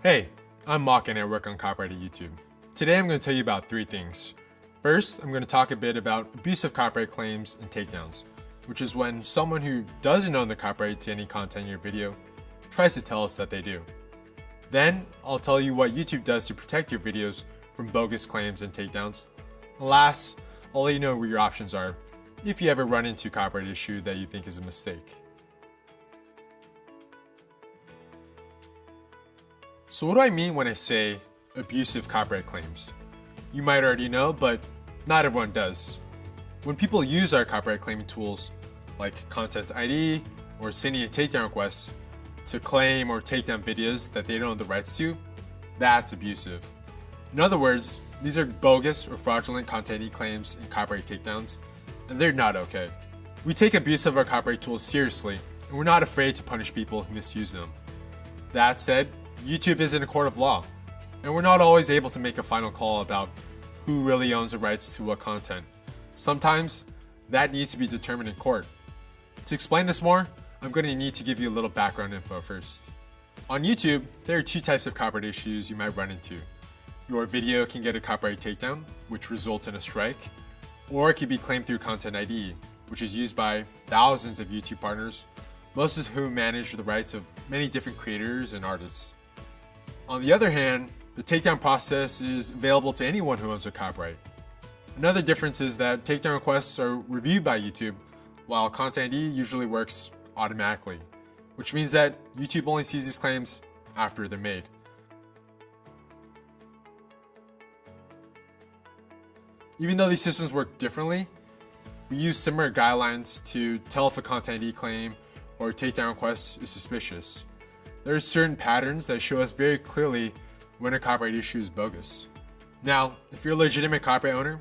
Hey, I'm Mock and I work on copyright at YouTube. Today I'm going to tell you about 3 things. First, I'm going to talk a bit about abusive copyright claims and takedowns, which is when someone who doesn't own the copyright to any content in your video tries to tell us that they do. Then, I'll tell you what YouTube does to protect your videos from bogus claims and takedowns. And last, I'll let you know where your options are if you ever run into a copyright issue that you think is a mistake. So what do I mean when I say abusive copyright claims? You might already know, but not everyone does. When people use our copyright claiming tools like Content ID or sending a takedown request to claim or take down videos that they don't have the rights to, that's abusive. In other words, these are bogus or fraudulent Content ID claims and copyright takedowns, and they're not okay. We take abuse of our copyright tools seriously, and we're not afraid to punish people who misuse them. That said, YouTube isn't a court of law, and we're not always able to make a final call about who really owns the rights to what content. Sometimes, that needs to be determined in court. To explain this more, I'm going to need to give you a little background info first. On YouTube, there are 2 types of copyright issues you might run into. Your video can get a copyright takedown, which results in a strike, or it can be claimed through Content ID, which is used by thousands of YouTube partners, most of whom manage the rights of many different creators and artists. On the other hand, the takedown process is available to anyone who owns a copyright. Another difference is that takedown requests are reviewed by YouTube, while Content ID usually works automatically, which means that YouTube only sees these claims after they're made. Even though these systems work differently, we use similar guidelines to tell if a Content ID claim or a takedown request is suspicious. There are certain patterns that show us very clearly when a copyright issue is bogus. Now, if you're a legitimate copyright owner,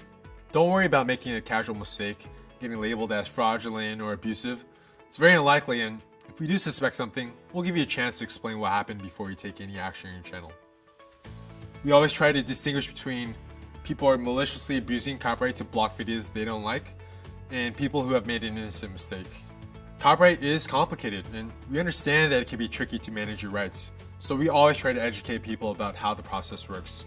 don't worry about making a casual mistake, getting labeled as fraudulent or abusive. It's very unlikely, and if we do suspect something, we'll give you a chance to explain what happened before you take any action on your channel. We always try to distinguish between people who are maliciously abusing copyright to block videos they don't like, and people who have made an innocent mistake. Copyright is complicated, and we understand that it can be tricky to manage your rights, so we always try to educate people about how the process works.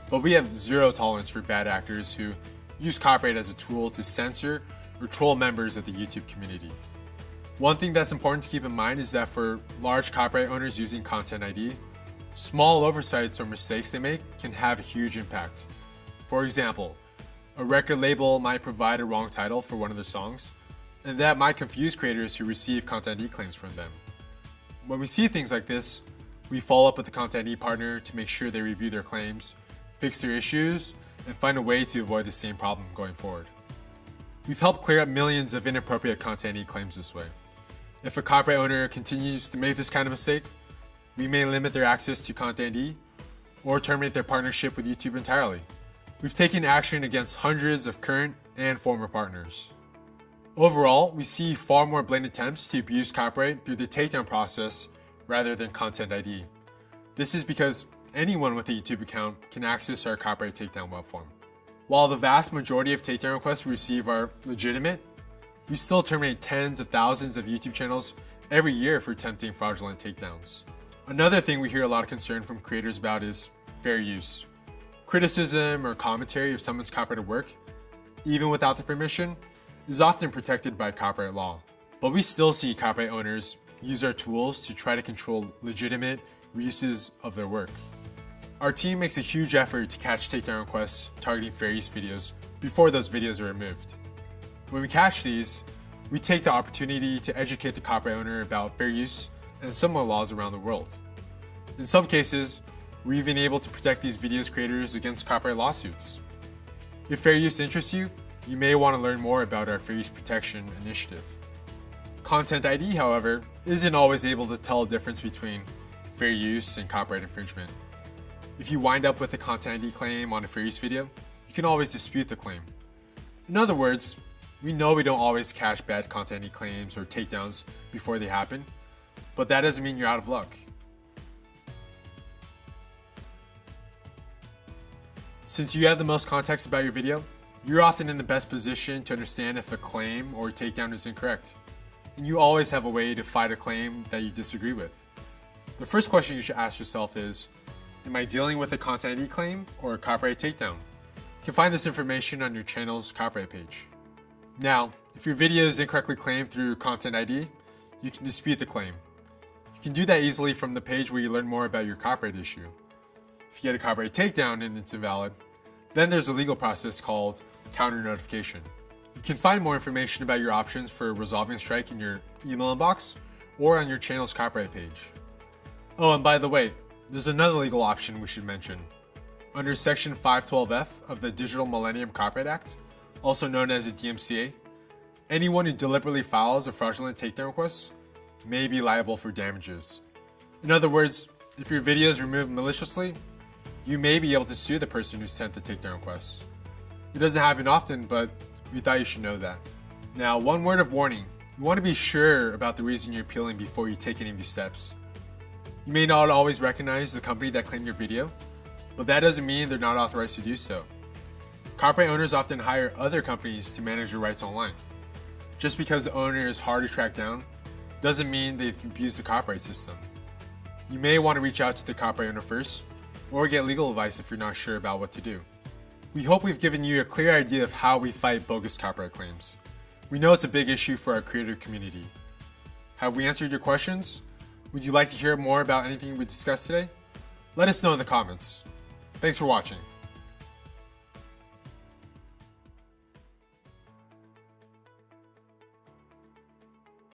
But we have zero tolerance for bad actors who use copyright as a tool to censor or troll members of the YouTube community. One thing that's important to keep in mind is that for large copyright owners using Content ID, small oversights or mistakes they make can have a huge impact. For example, a record label might provide a wrong title for one of their songs, and that might confuse creators who receive Content ID claims from them. When we see things like this, we follow up with the Content ID partner to make sure they review their claims, fix their issues, and find a way to avoid the same problem going forward. We've helped clear up millions of inappropriate Content ID claims this way. If a copyright owner continues to make this kind of mistake, we may limit their access to Content ID or terminate their partnership with YouTube entirely. We've taken action against hundreds of current and former partners. Overall, we see far more blatant attempts to abuse copyright through the takedown process rather than Content ID. This is because anyone with a YouTube account can access our copyright takedown web form. While the vast majority of takedown requests we receive are legitimate, we still terminate tens of thousands of YouTube channels every year for attempting fraudulent takedowns. Another thing we hear a lot of concern from creators about is fair use. Criticism or commentary of someone's copyrighted work, even without their permission, is often protected by copyright law. But we still see copyright owners use our tools to try to control legitimate reuses of their work. Our team makes a huge effort to catch takedown requests targeting fair use videos before those videos are removed. When we catch these, we take the opportunity to educate the copyright owner about fair use and similar laws around the world. In some cases, we're even able to protect these videos creators against copyright lawsuits. If fair use interests you, you may want to learn more about our Fair Use Protection Initiative. Content ID, however, isn't always able to tell the difference between fair use and copyright infringement. If you wind up with a Content ID claim on a fair use video, you can always dispute the claim. In other words, we know we don't always catch bad Content ID claims or takedowns before they happen, but that doesn't mean you're out of luck. Since you have the most context about your video, you're often in the best position to understand if a claim or a takedown is incorrect, and you always have a way to fight a claim that you disagree with. The first question you should ask yourself is, Am I dealing with a content ID claim or a copyright takedown? You can find this information on your channel's copyright page. Now, if your video is incorrectly claimed through content ID, you can dispute the claim. You can do that easily from the page where you learn more about your copyright issue. If you get a copyright takedown and it's invalid, then there's a legal process called counter notification. You can find more information about your options for resolving a strike in your email inbox or on your channel's copyright page. Oh, and by the way, there's another legal option we should mention. Under Section 512F of the Digital Millennium Copyright Act, also known as the DMCA, anyone who deliberately files a fraudulent takedown request may be liable for damages. In other words, if your video is removed maliciously, you may be able to sue the person who sent the takedown request. It doesn't happen often, but we thought you should know that. Now, one word of warning. You want to be sure about the reason you're appealing before you take any of these steps. You may not always recognize the company that claimed your video, but that doesn't mean they're not authorized to do so. Copyright owners often hire other companies to manage your rights online. Just because the owner is hard to track down doesn't mean they've abused the copyright system. You may want to reach out to the copyright owner first, or get legal advice if you're not sure about what to do. We hope we've given you a clear idea of how we fight bogus copyright claims. We know it's a big issue for our creator community. Have we answered your questions? Would you like to hear more about anything we discussed today? Let us know in the comments. Thanks for watching.